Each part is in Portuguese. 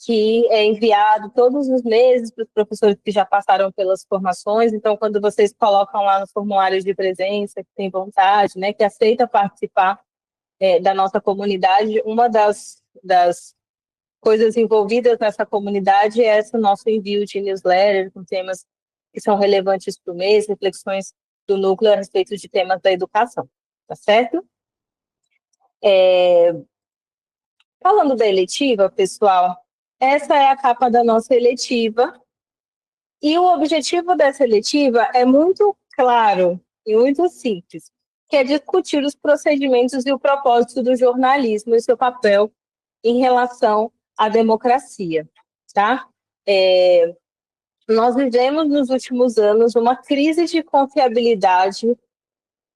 que é enviado todos os meses para os professores que já passaram pelas formações. Então, quando vocês colocam lá nos formulários de presença, que tem vontade, né, que aceita participar da nossa comunidade, uma das coisas envolvidas nessa comunidade é esse nosso envio de newsletter com temas que são relevantes para o mês, reflexões do núcleo a respeito de temas da educação, tá certo? Falando da eletiva, pessoal, essa é a capa da nossa eletiva, e o objetivo dessa eletiva é muito claro e muito simples, que é discutir os procedimentos e o propósito do jornalismo e seu papel em relação à democracia, tá? Nós vivemos nos últimos anos uma crise de confiabilidade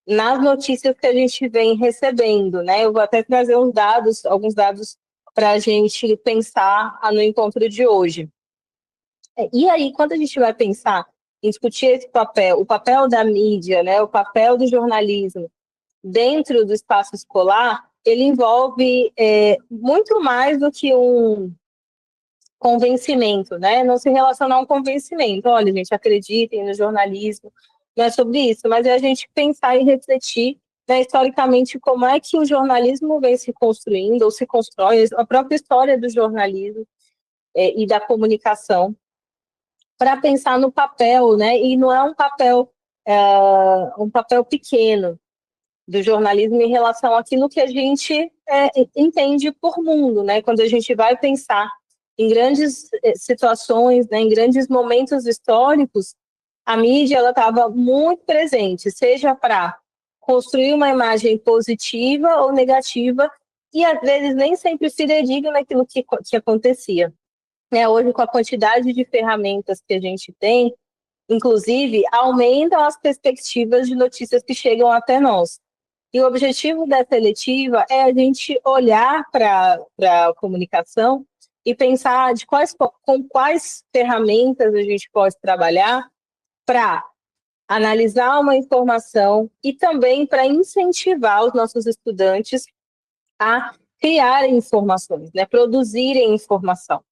nas notícias que a gente vem recebendo, né? Eu vou até trazer alguns dados para a gente pensar no encontro de hoje. E aí, quando a gente vai pensar em discutir esse papel, o papel da mídia, né, o papel do jornalismo dentro do espaço escolar, ele envolve muito mais do que um convencimento, né? Não se relaciona a um convencimento. Olha, gente, acreditem no jornalismo, não é sobre isso, mas é a gente pensar e refletir, né, historicamente, como é que o jornalismo vem se construindo, ou se constrói, a própria história do jornalismo e da comunicação, para pensar no papel, né? E não é um papel pequeno do jornalismo em relação àquilo que a gente entende por mundo, né? Quando a gente vai pensar em grandes situações, né, em grandes momentos históricos, a mídia ela estava muito presente, seja para construir uma imagem positiva ou negativa, e às vezes nem sempre fidedigna naquilo que acontecia. Hoje, com a quantidade de ferramentas que a gente tem, inclusive, aumentam as perspectivas de notícias que chegam até nós. E o objetivo dessa eletiva é a gente olhar para a comunicação e pensar com quais ferramentas a gente pode trabalhar para analisar uma informação e também para incentivar os nossos estudantes a criarem informações, né, produzirem informação.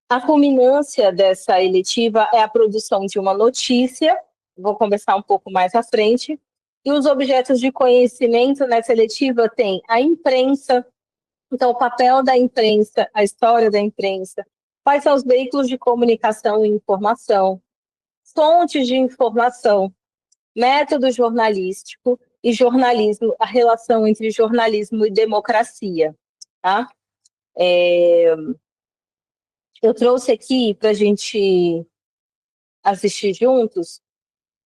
A culminância dessa eletiva é a produção de uma notícia, vou conversar um pouco mais à frente, e os objetos de conhecimento nessa eletiva tem a imprensa, então o papel da imprensa, a história da imprensa, quais são os veículos de comunicação e informação, fontes de informação, método jornalístico e jornalismo, a relação entre jornalismo e democracia, tá? Eu trouxe aqui para a gente assistir juntos.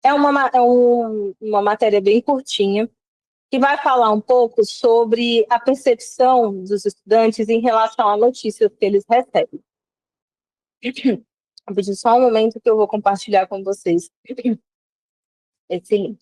Uma matéria bem curtinha, que vai falar um pouco sobre a percepção dos estudantes em relação à notícia que eles recebem. Vou pedir só um momento que eu vou compartilhar com vocês esse link.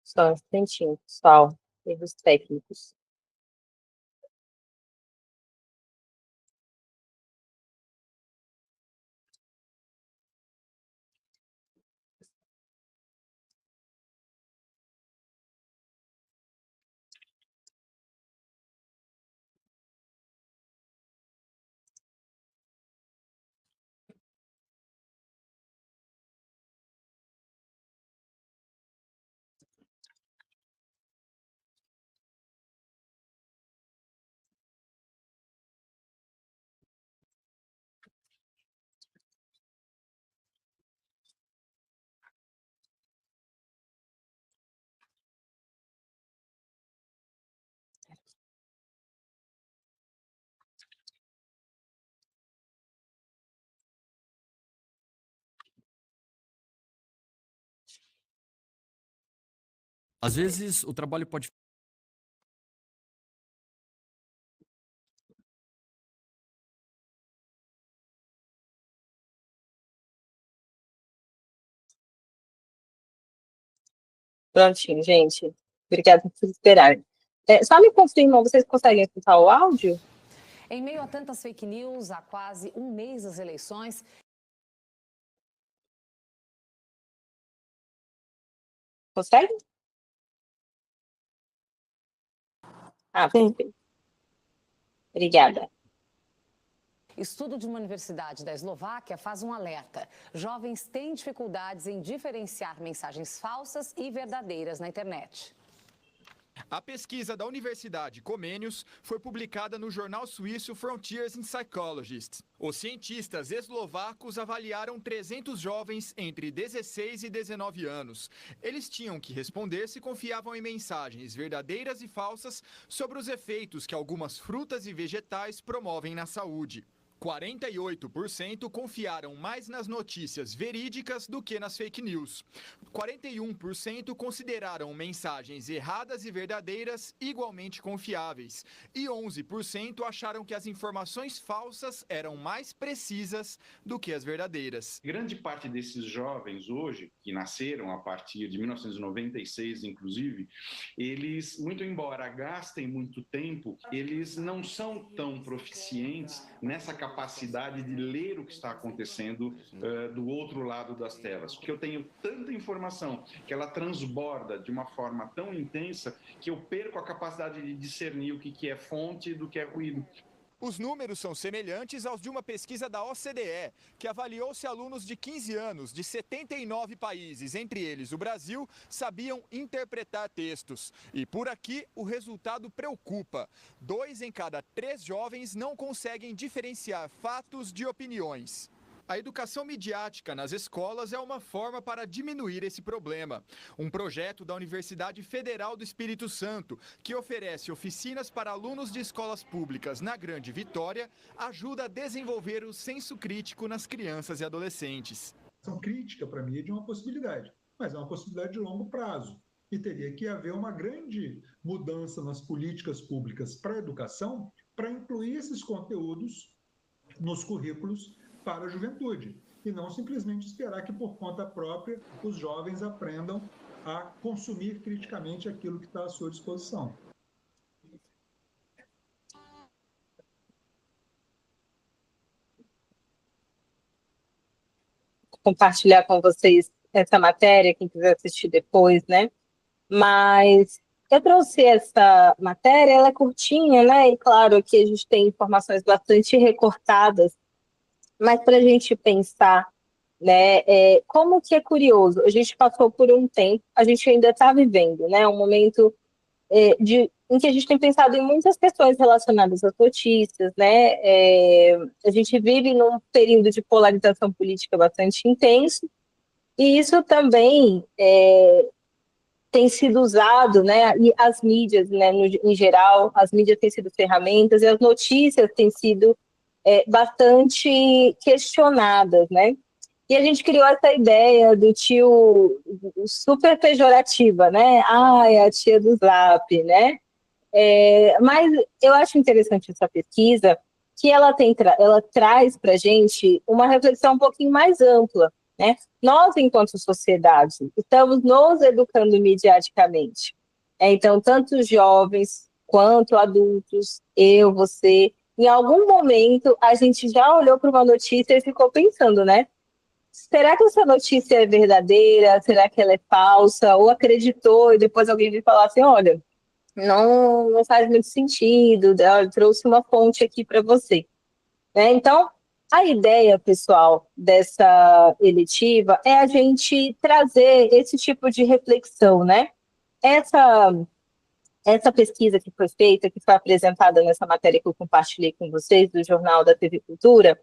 Só um instantinho, pessoal. Erros técnicos. Às vezes, o trabalho pode... Prontinho, gente. Obrigada por esperar. Só me confirmam, vocês conseguem escutar o áudio? Em meio a tantas fake news, há quase um mês das eleições... Consegue? Perfeito. Obrigada. Estudo de uma universidade da Eslováquia faz um alerta. Jovens têm dificuldades em diferenciar mensagens falsas e verdadeiras na internet. A pesquisa da Universidade Comenius foi publicada no jornal suíço Frontiers in Psychology. Os cientistas eslovacos avaliaram 300 jovens entre 16 e 19 anos. Eles tinham que responder se confiavam em mensagens verdadeiras e falsas sobre os efeitos que algumas frutas e vegetais promovem na saúde. 48% confiaram mais nas notícias verídicas do que nas fake news. 41% consideraram mensagens erradas e verdadeiras igualmente confiáveis. E 11% acharam que as informações falsas eram mais precisas do que as verdadeiras. Grande parte desses jovens hoje, que nasceram a partir de 1996, inclusive, eles, muito embora gastem muito tempo, eles não são tão proficientes nessa capacidade de ler o que está acontecendo do outro lado das telas. Porque eu tenho tanta informação que ela transborda de uma forma tão intensa que eu perco a capacidade de discernir o que é fonte do que é ruído. Os números são semelhantes aos de uma pesquisa da OCDE, que avaliou se alunos de 15 anos de 79 países, entre eles o Brasil, sabiam interpretar textos. E por aqui o resultado preocupa. 2 em cada 3 jovens não conseguem diferenciar fatos de opiniões. A educação midiática nas escolas é uma forma para diminuir esse problema. Um projeto da Universidade Federal do Espírito Santo, que oferece oficinas para alunos de escolas públicas na Grande Vitória, ajuda a desenvolver o senso crítico nas crianças e adolescentes. A crítica, para mim, é de uma possibilidade, mas é uma possibilidade de longo prazo. E teria que haver uma grande mudança nas políticas públicas para a educação para incluir esses conteúdos nos currículos para a juventude, e não simplesmente esperar que, por conta própria, os jovens aprendam a consumir criticamente aquilo que está à sua disposição. Compartilhar com vocês essa matéria, quem quiser assistir depois, né? Mas eu trouxe essa matéria, ela é curtinha, né? E claro, aqui a gente tem informações bastante recortadas, mas para a gente pensar, né, como que é curioso, a gente passou por um tempo, a gente ainda está vivendo, né, um momento em que a gente tem pensado em muitas questões relacionadas às notícias, né, a gente vive num período de polarização política bastante intenso, e isso também tem sido usado, né, e as mídias, né, em geral, as mídias têm sido ferramentas, e as notícias têm sido bastante questionadas, né? E a gente criou essa ideia do tio super pejorativa, né? É a tia do Zap, né? Mas eu acho interessante essa pesquisa, que ela traz para a gente uma reflexão um pouquinho mais ampla, né? Nós, enquanto sociedade, estamos nos educando midiaticamente. Então, tanto jovens quanto adultos, eu, você... Em algum momento, a gente já olhou para uma notícia e ficou pensando, né? Será que essa notícia é verdadeira? Será que ela é falsa? Ou acreditou e depois alguém veio falar assim, olha, não faz muito sentido, eu trouxe uma fonte aqui para você. Né? Então, a ideia, pessoal, dessa eletiva é a gente trazer esse tipo de reflexão, né? Essa pesquisa que foi feita, que foi apresentada nessa matéria que eu compartilhei com vocês, do Jornal da TV Cultura,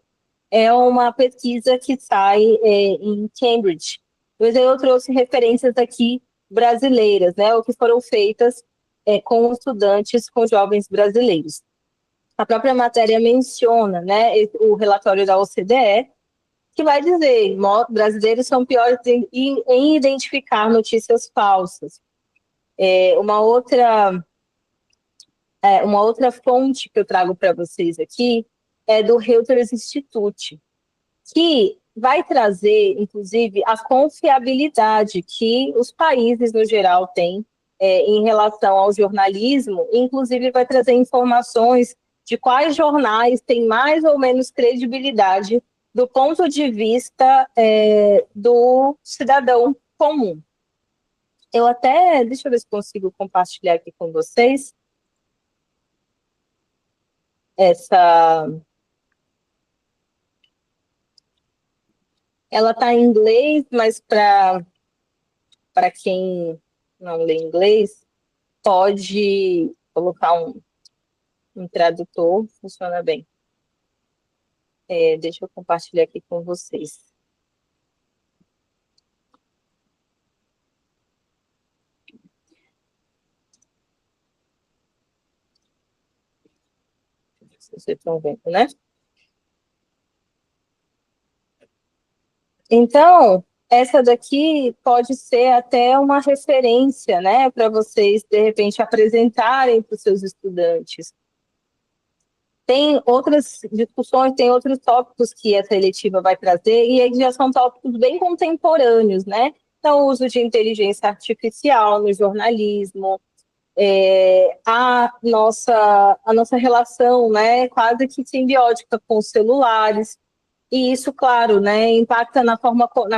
é uma pesquisa que sai em Cambridge. Mas eu trouxe referências aqui brasileiras, né, o que foram feitas com estudantes, com jovens brasileiros. A própria matéria menciona, né, o relatório da OCDE, que vai dizer, brasileiros são piores em identificar notícias falsas. Uma outra fonte que eu trago para vocês aqui é do Reuters Institute, que vai trazer, inclusive, a confiabilidade que os países, no geral, têm em relação ao jornalismo, inclusive vai trazer informações de quais jornais têm mais ou menos credibilidade do ponto de vista do cidadão comum. Deixa eu ver se consigo compartilhar aqui com vocês ela está em inglês, mas para quem não lê inglês, pode colocar um tradutor, funciona bem. Deixa eu compartilhar aqui com vocês. Vocês estão vendo, né? Então, essa daqui pode ser até uma referência, né, para vocês, de repente, apresentarem para os seus estudantes. Tem outras discussões, tem outros tópicos que essa eletiva vai trazer, e eles já são tópicos bem contemporâneos, né? Então, o uso de inteligência artificial no jornalismo, a nossa relação, né, quase que simbiótica com os celulares, e isso, claro, né, impacta na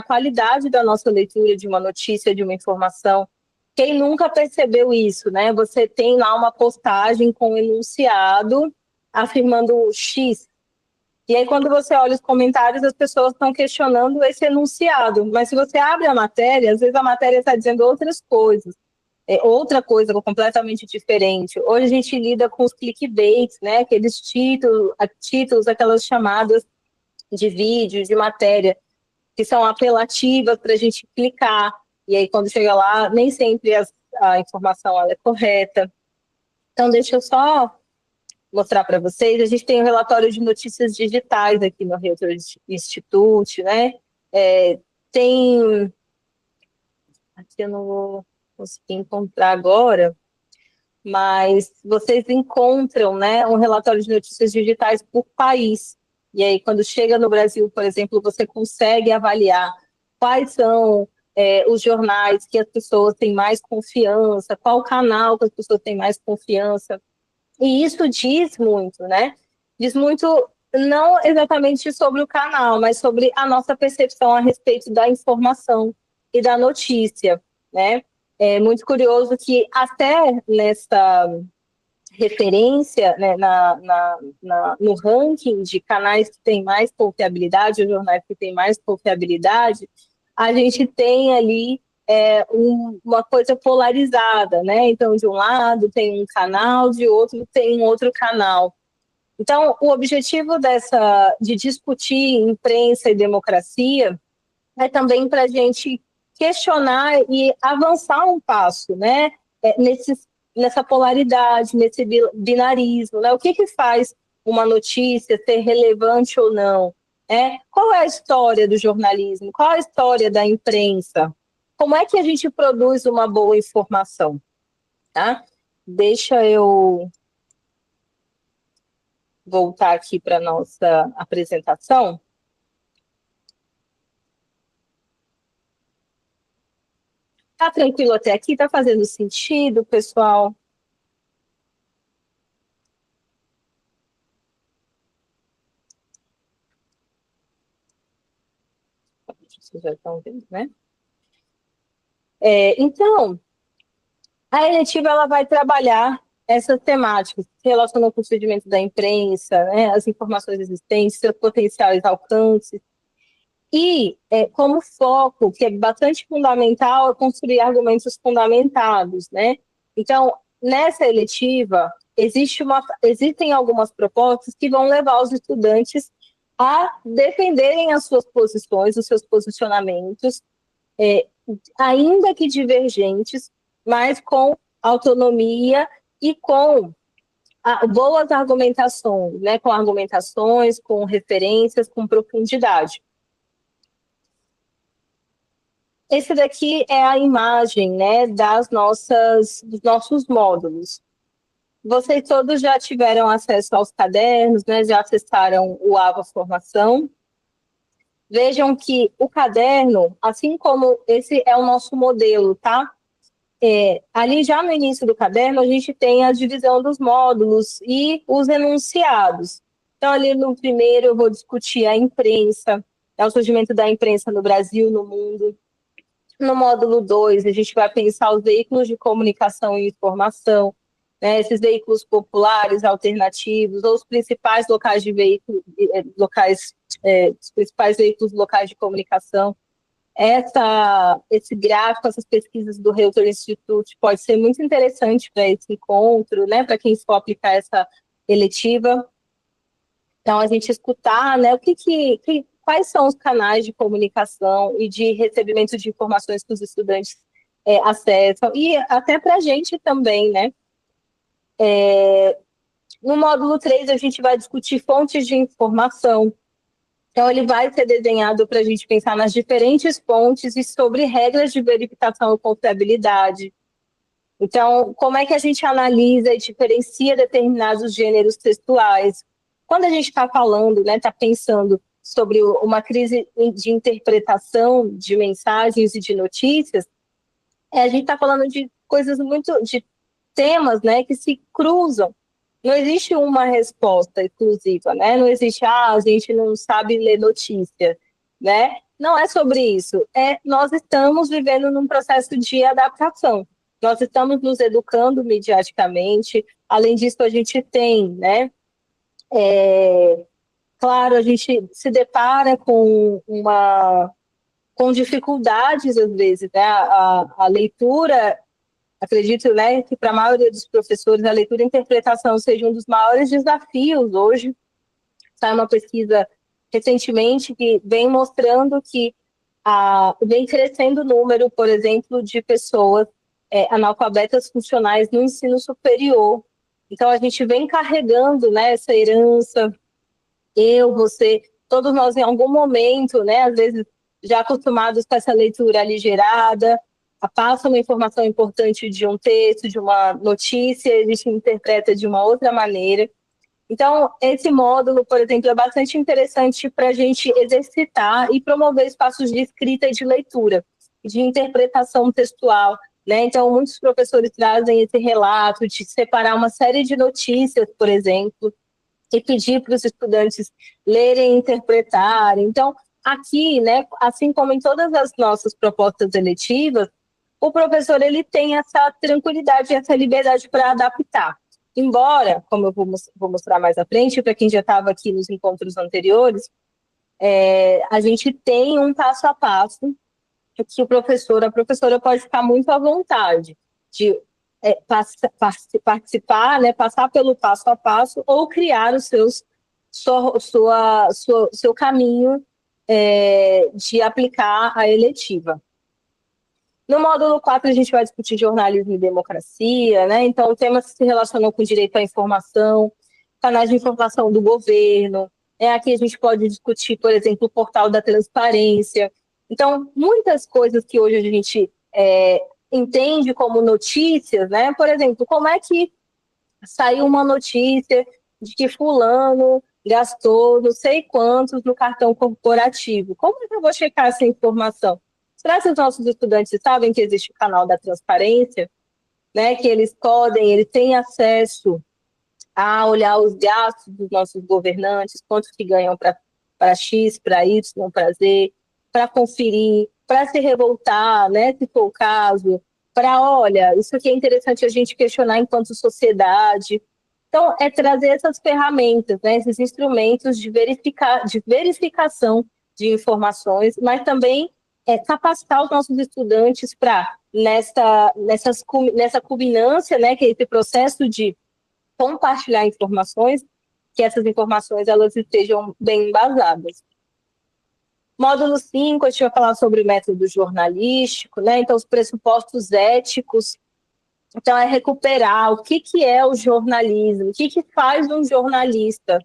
qualidade da nossa leitura de uma notícia, de uma informação. Quem nunca percebeu isso, né? Você tem lá uma postagem com um enunciado afirmando X, e aí quando você olha os comentários, as pessoas estão questionando esse enunciado, mas se você abre a matéria, às vezes a matéria está dizendo outras coisas, outra coisa completamente diferente. Hoje a gente lida com os clickbaits, né? Aqueles títulos, aquelas chamadas de vídeo, de matéria, que são apelativas para a gente clicar, e aí quando chega lá, nem sempre a informação ela é correta. Então, deixa eu só mostrar para vocês, a gente tem um relatório de notícias digitais aqui no Reuters Institute, né? Aqui eu não vou conseguir encontrar agora, mas vocês encontram, né, um relatório de notícias digitais por país. E aí, quando chega no Brasil, por exemplo, você consegue avaliar quais são os jornais que as pessoas têm mais confiança, qual canal que as pessoas têm mais confiança. E isso diz muito, né? Diz muito, não exatamente sobre o canal, mas sobre a nossa percepção a respeito da informação e da notícia, né? É muito curioso que até nessa referência, né, no ranking de canais que têm mais confiabilidade, os jornais que têm mais confiabilidade, a gente tem ali uma coisa polarizada, né? Então, de um lado tem um canal, de outro tem um outro canal. Então, o objetivo de discutir imprensa e democracia é também para a gente questionar e avançar um passo, né? Nessa polaridade, nesse binarismo, né? O que faz uma notícia ser relevante ou não? Qual é a história do jornalismo? Qual é a história da imprensa? Como é que a gente produz uma boa informação? Tá? Deixa eu voltar aqui para a nossa apresentação. Tá tranquilo até aqui? Tá fazendo sentido, pessoal? Vocês já estão vendo, né? Então, a eletiva ela vai trabalhar essas temáticas que relacionam com o procedimento da imprensa, né, as informações existentes, seus potenciais alcances. E, como foco, que é bastante fundamental, é construir argumentos fundamentados, né? Então, nessa eletiva, existem algumas propostas que vão levar os estudantes a defenderem as suas posições, os seus posicionamentos, ainda que divergentes, mas com autonomia e com boas argumentações, né? Com argumentações, com referências, com profundidade. esse daqui é a imagem, né, dos nossos módulos. Vocês todos já tiveram acesso aos cadernos, né, já acessaram o Ava Formação. Vejam que o caderno, assim como esse é o nosso modelo, tá? Ali já no início do caderno, a gente tem a divisão dos módulos e os enunciados. Então, ali no primeiro, eu vou discutir a imprensa, o surgimento da imprensa no Brasil, no mundo. No módulo 2, a gente vai pensar os veículos de comunicação e informação, né, esses veículos populares, alternativos, ou os principais locais de veículos, os principais veículos locais de comunicação. Esse gráfico, essas pesquisas do Reuters Institute pode ser muito interessante para esse encontro, né, para quem for aplicar essa eletiva. Então, a gente escutar, né, quais são os canais de comunicação e de recebimento de informações que os estudantes acessam, e até para a gente também, né. No módulo 3, a gente vai discutir fontes de informação. Então, ele vai ser desenhado para a gente pensar nas diferentes fontes e sobre regras de verificação e confiabilidade. Então, como é que a gente analisa e diferencia determinados gêneros textuais? Quando a gente está falando, né, está pensando sobre uma crise de interpretação de mensagens e de notícias, a gente está falando de coisas de temas, né, que se cruzam. Não existe uma resposta exclusiva, né? Não existe, a gente não sabe ler notícia, né? Não é sobre isso. Nós estamos vivendo num processo de adaptação. Nós estamos nos educando mediaticamente. Além disso, a gente tem, né? Claro, a gente se depara com dificuldades, às vezes, né? A leitura, acredito, né, que para a maioria dos professores a leitura e a interpretação seja um dos maiores desafios hoje. Saiu uma pesquisa recentemente que vem mostrando que vem crescendo o número, por exemplo, de pessoas analfabetas funcionais no ensino superior. Então, a gente vem carregando, né, essa herança, você, todos nós em algum momento, né, às vezes já acostumados com essa leitura aligerada, passa uma informação importante de um texto, de uma notícia, a gente interpreta de uma outra maneira. Então, esse módulo, por exemplo, é bastante interessante para a gente exercitar e promover espaços de escrita e de leitura, de interpretação textual, né? Então, muitos professores trazem esse relato de separar uma série de notícias, por exemplo, e pedir para os estudantes lerem e interpretarem. Então, aqui, né, assim como em todas as nossas propostas eletivas, o professor ele tem essa tranquilidade, essa liberdade para adaptar. Embora, como eu vou mostrar mais à frente, para quem já estava aqui nos encontros anteriores, a gente tem um passo a passo que a professora pode ficar muito à vontade de participar, né, passar pelo passo a passo ou criar o seu caminho de aplicar a eletiva. No módulo 4, a gente vai discutir jornalismo e democracia, né? Então, temas que se relacionam com direito à informação, canais de informação do governo. Aqui a gente pode discutir, por exemplo, o portal da transparência. Então, muitas coisas que hoje a gente entende como notícias, né? Por exemplo, como é que saiu uma notícia de que fulano gastou não sei quantos no cartão corporativo? Como é que eu vou checar essa informação? Será que os nossos estudantes sabem que existe o canal da transparência, né? Que eles têm acesso a olhar os gastos dos nossos governantes, quanto que ganham para X, para Y, para Z, para conferir, para se revoltar, né? Se for o caso, olha, isso aqui é interessante a gente questionar enquanto sociedade. Então, trazer essas ferramentas, né? Esses instrumentos de verificação de informações, mas também capacitar os nossos estudantes para, nessa culminância, né, que é esse processo de compartilhar informações, que essas informações elas estejam bem embasadas. Módulo 5, a gente vai falar sobre o método jornalístico, né? Então, os pressupostos éticos. Então, recuperar o que é o jornalismo, o que faz um jornalista.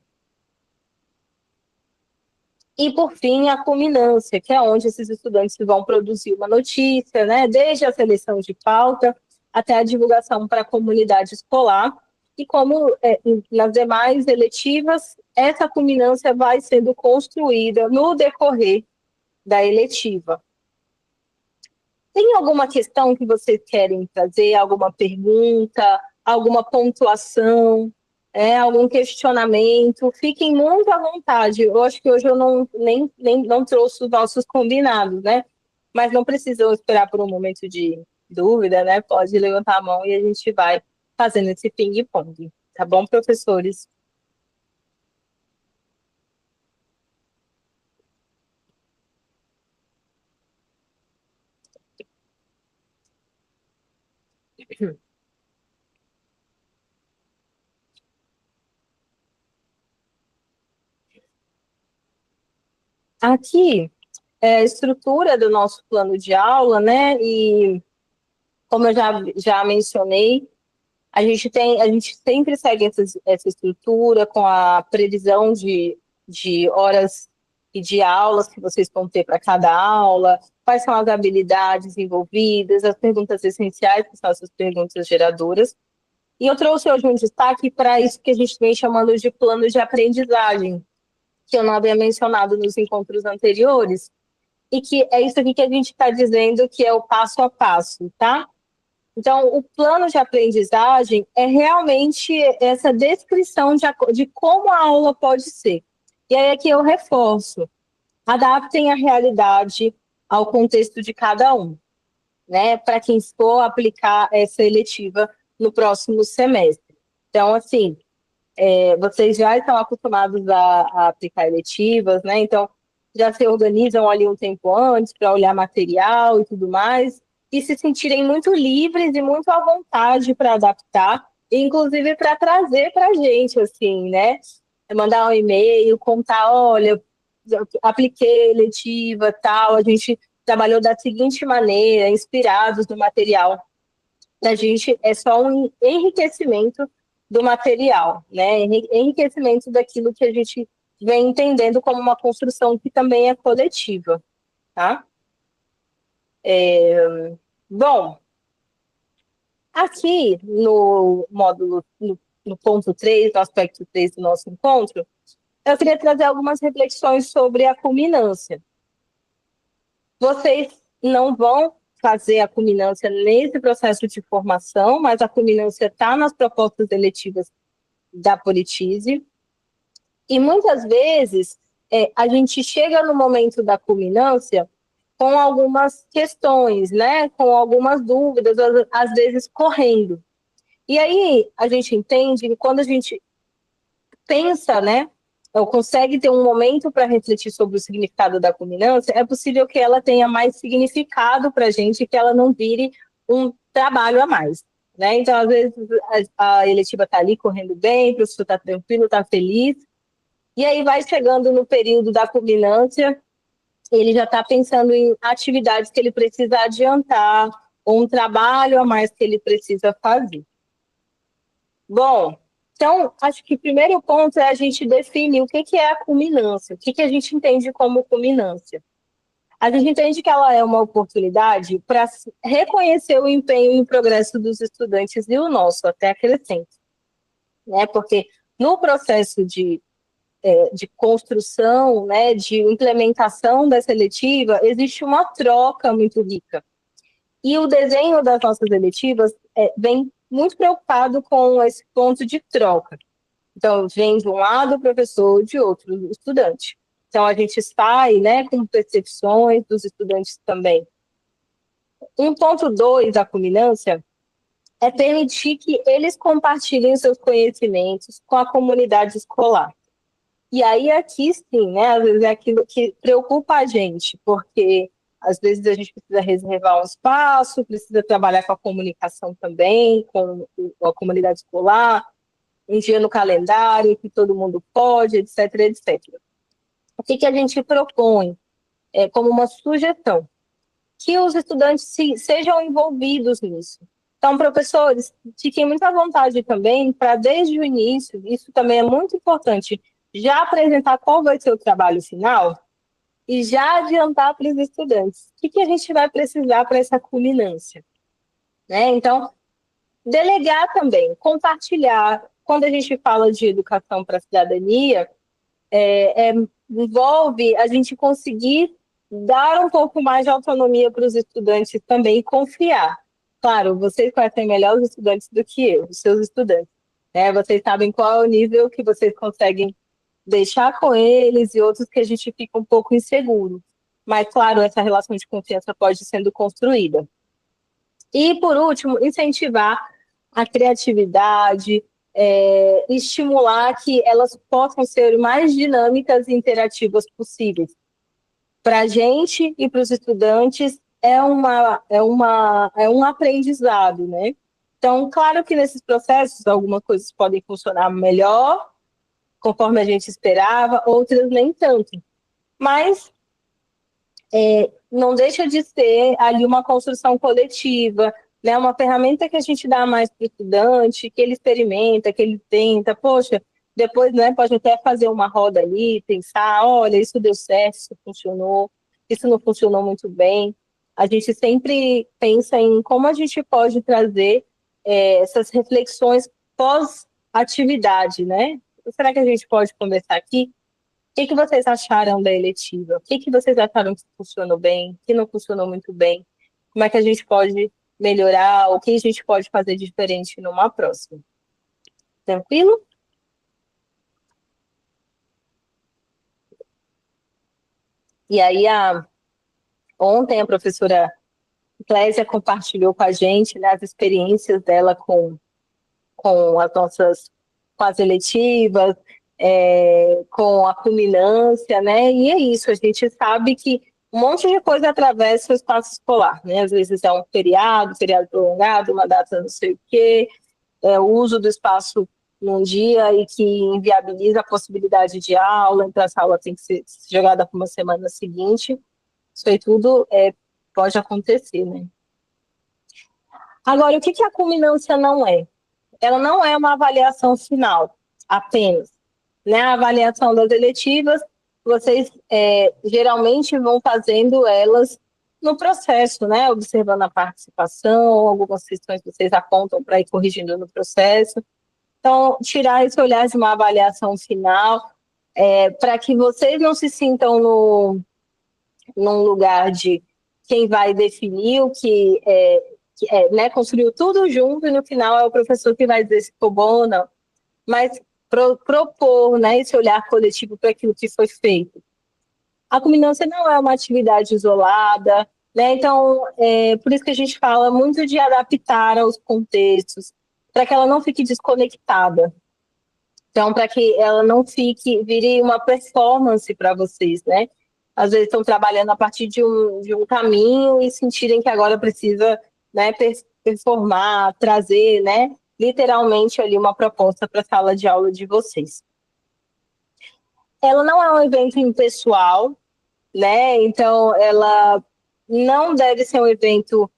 E, por fim, a culminância, que é onde esses estudantes vão produzir uma notícia, né, desde a seleção de pauta até a divulgação para a comunidade escolar. E como nas demais eletivas, essa culminância vai sendo construída no decorrer da eletiva. Tem alguma questão que vocês querem trazer? Alguma pergunta? Alguma pontuação? Algum questionamento? Fiquem muito à vontade. Eu acho que hoje eu não trouxe os nossos combinados, né? Mas não precisam esperar por um momento de dúvida, né? Pode levantar a mão e a gente vai fazendo esse ping-pong. Tá bom, professores? Aqui é a estrutura do nosso plano de aula, né? E como eu já mencionei, a gente sempre segue essa estrutura com a previsão de horas e de aulas que vocês vão ter para cada aula, quais são as habilidades envolvidas, as perguntas essenciais, que são essas perguntas geradoras. E eu trouxe hoje um destaque para isso que a gente vem chamando de plano de aprendizagem, que eu não havia mencionado nos encontros anteriores, e que é isso aqui que a gente está dizendo que é o passo a passo, tá? Então, o plano de aprendizagem é realmente essa descrição de como a aula pode ser. E aí aqui eu reforço, adaptem a realidade ao contexto de cada um, né? Para quem for aplicar essa eletiva no próximo semestre. Então, assim, vocês já estão acostumados a aplicar eletivas, né? Então, já se organizam ali um tempo antes para olhar material e tudo mais, e se sentirem muito livres e muito à vontade para adaptar, inclusive para trazer para a gente, assim, né? Mandar um e-mail, contar, olha, apliquei eletiva, tal, a gente trabalhou da seguinte maneira, inspirados no material. A gente é só um enriquecimento do material, né? Enriquecimento daquilo que a gente vem entendendo como uma construção que também é coletiva, tá? Bom, aqui no módulo, no ponto 3, no aspecto 3 do nosso encontro, eu queria trazer algumas reflexões sobre a culminância. Vocês não vão fazer a culminância nesse processo de formação, mas a culminância está nas propostas eletivas da Politize. E muitas vezes a gente chega no momento da culminância com algumas questões, né? Com algumas dúvidas, às vezes correndo. E aí a gente entende que quando a gente pensa, né? Ou consegue ter um momento para refletir sobre o significado da culminância, é possível que ela tenha mais significado para a gente, que ela não vire um trabalho a mais, né? Então, às vezes, a eletiva está ali correndo bem, o professor está tranquilo, está feliz, e aí vai chegando no período da culminância, ele já está pensando em atividades que ele precisa adiantar, ou um trabalho a mais que ele precisa fazer. Bom, então, acho que o primeiro ponto é a gente definir o que é a culminância, o que a gente entende como culminância. A gente entende que ela é uma oportunidade para reconhecer o empenho e o progresso dos estudantes e o nosso, até acrescente, né? Porque no processo de construção, né, de implementação da seletiva, existe uma troca muito rica. E o desenho das nossas eletivas vem muito preocupado com esse ponto de troca. Então, vem de um lado o professor, de outro o estudante. Então, a gente sai, né, com percepções dos estudantes também. 1.2 da culminância é permitir que eles compartilhem seus conhecimentos com a comunidade escolar. E aí, aqui sim, né, às vezes é aquilo que preocupa a gente, porque às vezes a gente precisa reservar um espaço, precisa trabalhar com a comunicação também, com a comunidade escolar, um dia no calendário, que todo mundo pode, etc, etc. O que a gente propõe como uma sugestão? Que os estudantes sejam envolvidos nisso. Então, professores, fiquem muito à vontade também para, desde o início, isso também é muito importante, já apresentar qual vai ser o trabalho final e já adiantar para os estudantes o que a gente vai precisar para essa culminância, né? Então, delegar também, compartilhar. Quando a gente fala de educação para a cidadania, envolve a gente conseguir dar um pouco mais de autonomia para os estudantes também e confiar. Claro, vocês conhecem melhor os estudantes do que eu, os seus estudantes, né? Vocês sabem qual é o nível que vocês conseguem deixar com eles e outros que a gente fica um pouco inseguro. Mas, claro, essa relação de confiança pode ir sendo construída. E, por último, incentivar a criatividade, estimular que elas possam ser mais dinâmicas e interativas possíveis. Para a gente e para os estudantes, é um aprendizado, né? Então, claro que nesses processos, algumas coisas podem funcionar melhor, conforme a gente esperava, outras nem tanto. Mas não deixa de ser ali uma construção coletiva, né? Uma ferramenta que a gente dá mais para o estudante, que ele experimenta, que ele tenta, poxa, depois, né, pode até fazer uma roda ali, pensar, olha, isso deu certo, isso funcionou, isso não funcionou muito bem. A gente sempre pensa em como a gente pode trazer essas reflexões pós-atividade, né? Será que a gente pode conversar aqui? O que vocês acharam da eletiva? O que vocês acharam que funcionou bem, que não funcionou muito bem? Como é que a gente pode melhorar? O que a gente pode fazer diferente numa próxima? Tranquilo? E aí, ontem a professora Clésia compartilhou com a gente, né, as experiências dela com as eletivas, com a culminância, né? E é isso, a gente sabe que um monte de coisa atravessa o espaço escolar, né? Às vezes é um feriado prolongado, uma data não sei o quê, o uso do espaço num dia e que inviabiliza a possibilidade de aula, então essa aula tem que ser jogada para uma semana seguinte. Isso aí tudo pode acontecer, né? Agora, o que a culminância não é? Ela não é uma avaliação final, apenas. Né? A avaliação das eletivas, vocês geralmente vão fazendo elas no processo, né? Observando a participação, algumas questões que vocês apontam para ir corrigindo no processo. Então, tirar esse olhar de uma avaliação final, para que vocês não se sintam num lugar de quem vai definir o que né, construiu tudo junto e no final é o professor que vai dizer se ficou bom ou não. Mas propor, né, esse olhar coletivo para aquilo que foi feito. A culminância não é uma atividade isolada, né? Então, por isso que a gente fala muito de adaptar aos contextos, para que ela não fique desconectada. Então, para que ela não vire uma performance para vocês, né? Às vezes estão trabalhando a partir de um caminho e sentirem que agora precisa, né, performar, trazer, né, literalmente ali uma proposta para a sala de aula de vocês. Ela não é um evento impessoal, né? Então ela não deve ser um evento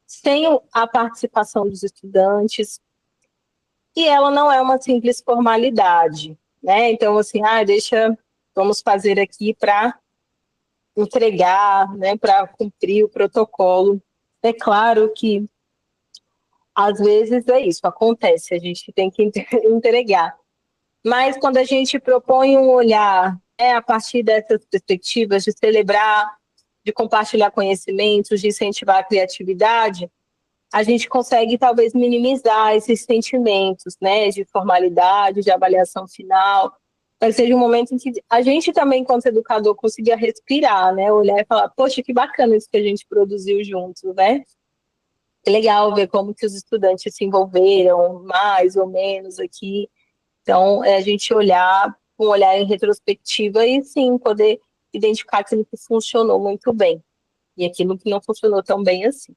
sem a participação dos estudantes e ela não é uma simples formalidade, né? Então assim, vamos fazer aqui para entregar, né, para cumprir o protocolo. É claro que às vezes é isso, acontece, a gente tem que entregar. Mas quando a gente propõe um olhar, né, a partir dessas perspectivas de celebrar, de compartilhar conhecimentos, de incentivar a criatividade, a gente consegue talvez minimizar esses sentimentos, né, de formalidade, de avaliação final, para que seja um momento em que a gente também, enquanto educador, consiga respirar, né, olhar e falar, poxa, que bacana isso que a gente produziu juntos, né? É legal ver como que os estudantes se envolveram, mais ou menos aqui. Então, a gente olhar em retrospectiva e, sim, poder identificar aquilo que funcionou muito bem e aquilo que não funcionou tão bem assim.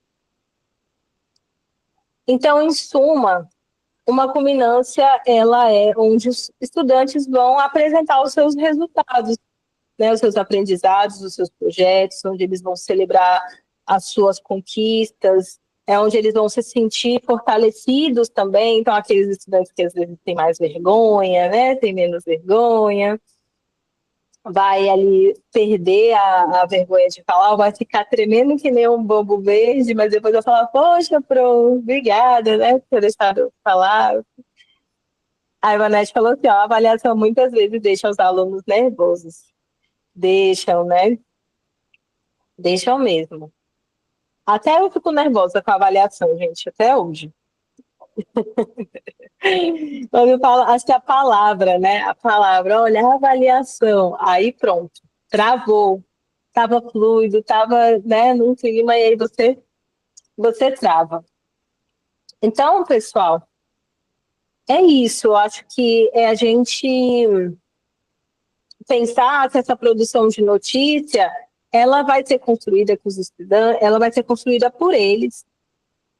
Então, em suma, uma culminância, ela é onde os estudantes vão apresentar os seus resultados, né, os seus aprendizados, os seus projetos, onde eles vão celebrar as suas conquistas, onde eles vão se sentir fortalecidos também. Então, aqueles estudantes que às vezes têm mais vergonha, né, têm menos vergonha, vai ali perder a vergonha de falar, ou vai ficar tremendo que nem um bobo verde, mas depois eu falar, poxa, Pro, obrigada, né, por ter deixado eu falar. A Ivanete falou assim, ó, a avaliação muitas vezes deixa os alunos nervosos. Deixam, né? Deixam mesmo. Até eu fico nervosa com a avaliação, gente, até hoje. Quando eu falo, acho que a palavra, né? A palavra, olha, a avaliação, aí pronto, travou. Tava fluido, tava, né, num clima, e aí você trava. Então, pessoal, é isso. Eu acho que é a gente pensar que essa produção de notícia, ela vai ser construída com os estudantes, ela vai ser construída por eles.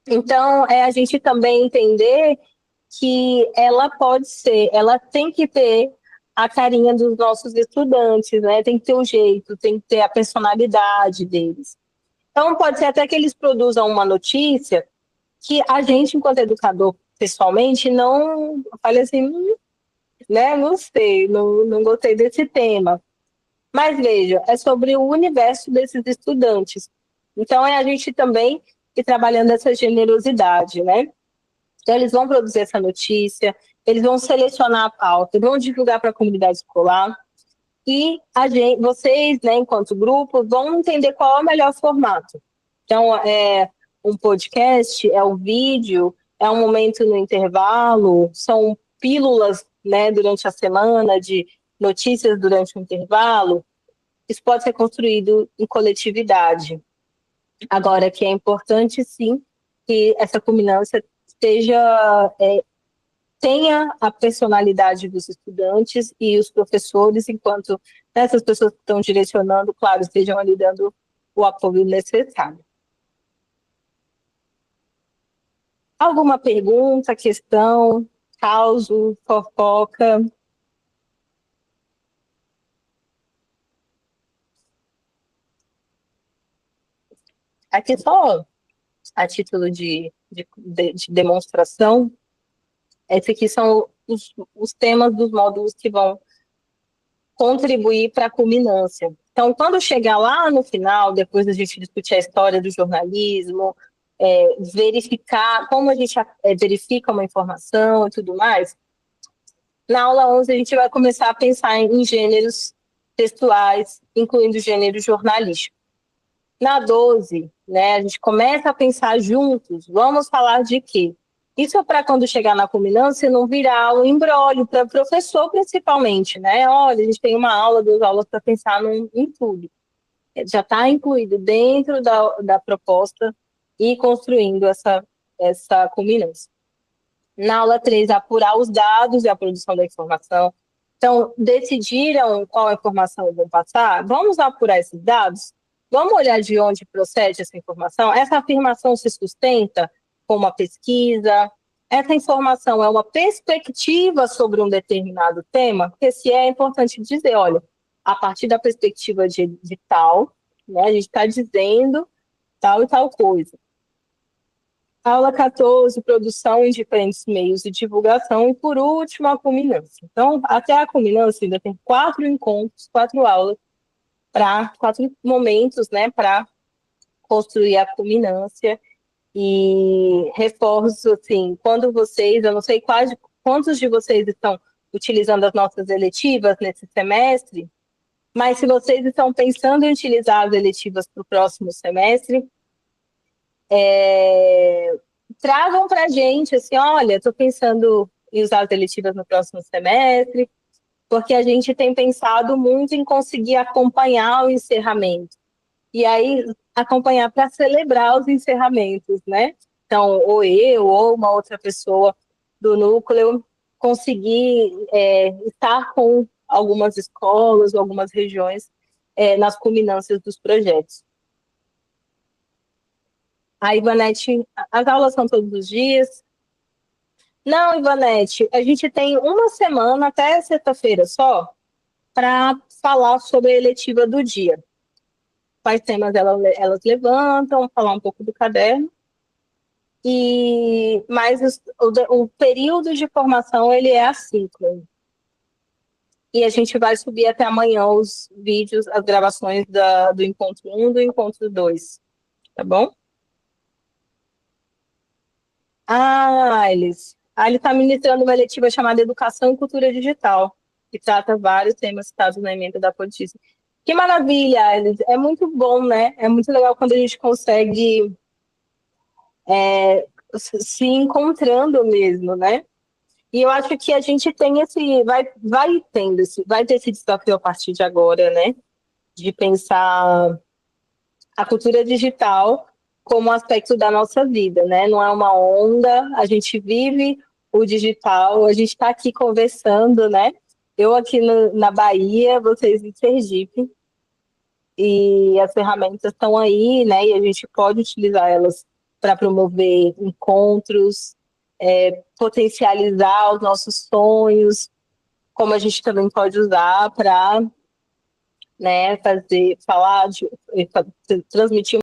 Então, é a gente também entender que ela pode ser, ela tem que ter a carinha dos nossos estudantes, né? Tem que ter o jeito, tem que ter a personalidade deles. Então, pode ser até que eles produzam uma notícia que a gente, enquanto educador, pessoalmente, não fale assim, né? Não sei, não gostei desse tema. Mas veja, é sobre o universo desses estudantes. Então, é a gente também ir trabalhando essa generosidade, né? Então, eles vão produzir essa notícia, eles vão selecionar a pauta, vão divulgar para a comunidade escolar, e vocês, né, enquanto grupo, vão entender qual é o melhor formato. Então, é um podcast, é um vídeo, é um momento no intervalo, são pílulas, né, durante a semana, de notícias durante o intervalo. Isso pode ser construído em coletividade. Agora, que é importante, sim, que essa culminância tenha a personalidade dos estudantes e os professores, enquanto essas pessoas que estão direcionando, claro, estejam ali dando o apoio necessário. Alguma pergunta, questão, causo, fofoca? Aqui só a título de demonstração, esses aqui são os temas dos módulos que vão contribuir para a culminância. Então, quando chegar lá no final, depois da gente discutir a história do jornalismo, verificar como a gente verifica uma informação e tudo mais, na aula 11 a gente vai começar a pensar em gêneros textuais, incluindo o gênero jornalístico. Na 12, né, a gente começa a pensar juntos, vamos falar de quê? Isso é para quando chegar na culminância não virar um imbróglio para o professor, principalmente, né? Olha, a gente tem uma aula, 2 aulas para pensar em tudo. Já está incluído dentro da proposta e construindo essa culminância. Na aula 3, apurar os dados e a produção da informação. Então, decidiram qual informação vão passar? Vamos apurar esses dados? Vamos olhar de onde procede essa informação? Essa afirmação se sustenta com uma pesquisa? Essa informação é uma perspectiva sobre um determinado tema? Porque se é importante dizer, olha, a partir da perspectiva de tal, né, a gente está dizendo tal e tal coisa. Aula 14, produção em diferentes meios de divulgação. E, por último, a culminância. Então, até a culminância ainda tem 4 encontros, 4 aulas, 4 momentos, né, para construir a culminância. E reforço, assim, quando vocês, eu não sei quantos de vocês estão utilizando as nossas eletivas nesse semestre, mas se vocês estão pensando em utilizar as eletivas para o próximo semestre, tragam para a gente, assim, olha, estou pensando em usar as eletivas no próximo semestre, porque a gente tem pensado muito em conseguir acompanhar o encerramento. E aí, acompanhar para celebrar os encerramentos, né? Então, ou eu, ou uma outra pessoa do núcleo, conseguir estar com algumas escolas ou algumas regiões nas culminâncias dos projetos. A Ivanete, as aulas são todos os dias? Não, Ivanete, a gente tem uma semana, até sexta-feira só, para falar sobre a eletiva do dia. Quais temas elas levantam, falar um pouco do caderno. Mas o período de formação, ele é assíncrono. E a gente vai subir até amanhã os vídeos, as gravações do Encontro 1 e do Encontro 2. Tá bom? Elis. Ele está ministrando uma eletiva chamada Educação e Cultura Digital, que trata vários temas citados na emenda da Pontífice. Que maravilha, Elis. É muito bom, né? É muito legal quando a gente consegue se encontrando mesmo, né? E eu acho que a gente tem vai ter esse desafio a partir de agora, né? De pensar a cultura digital como aspecto da nossa vida, né? Não é uma onda, a gente vive o digital, a gente está aqui conversando, né? Eu aqui na Bahia, vocês em Sergipe, e as ferramentas estão aí, né? E a gente pode utilizar elas para promover encontros, potencializar os nossos sonhos, como a gente também pode usar para, né, transmitir